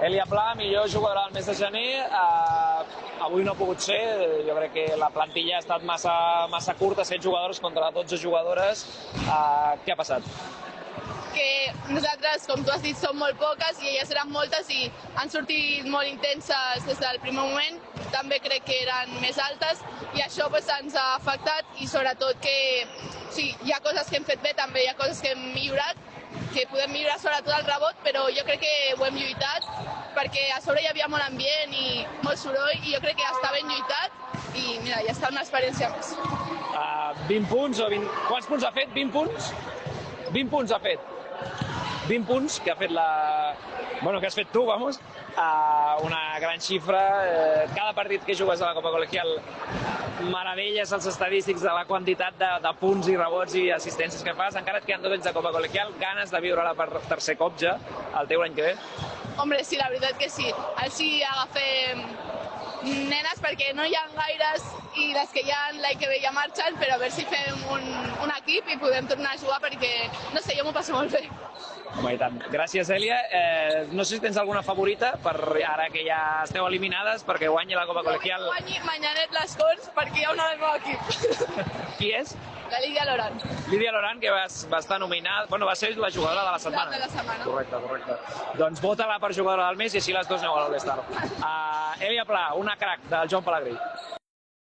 Elia Pla, millor jugadora del mes de gener. Avui no ha pogut ser. Jo crec que la plantilla ha estat massa curta, 7 jugadores contra 12 jugadores. Què ha passat? Que nosaltres, com tu has dit, som molt poques i elles eren moltes i han sortit molt intenses des del primer moment. També crec que eren més altes i això ens ha afectat i sobretot que sí, hi ha coses que hem fet bé, també hi ha coses que hem millorat, que podem millorar sobretot el rebot, però jo crec que ho hem lluitat perquè a sobre hi havia molt ambient i molt soroll i jo crec que està ben lluitat i mira, ja està una experiència més. 20 punts o 20... Quants punts ha fet? 20 punts? 20 punts ha fet. 20 punts que ha fet que has fet tu, vamos. Una gran xifra. Cada partit que jugues a la Copa Col·legial meravelles els estadístics de la quantitat de punts i rebots i assistències que fas. Encara et queden 2 anys de Copa Col·legial, ganes de viure-la per tercer cop ja, el teu any que ve? Hombre, sí, la veritat que sí. Així agafem nenes perquè no hi ha gaires i les que hi ha l'any que ve ja marxen, però a veure si fem un equip i podem tornar a jugar perquè, no sé, jo m'ho passo molt bé. Home, i tant. Gràcies, Elia. No sé si tens alguna favorita per ara que ja esteu eliminades perquè guanyi la Copa Col·legial. Guanyi Manyanet les Corts perquè hi ha una del meu equip. Qui és? La Lídia Loran. Lídia Loran, que va estar nominada... Bueno, va ser la jugadora de la setmana. De la setmana. Correcte. Doncs vota-la per jugadora del mes i així les dues aneu a l'All-Star. Elia Pla, una crac del Joan Pellegrí.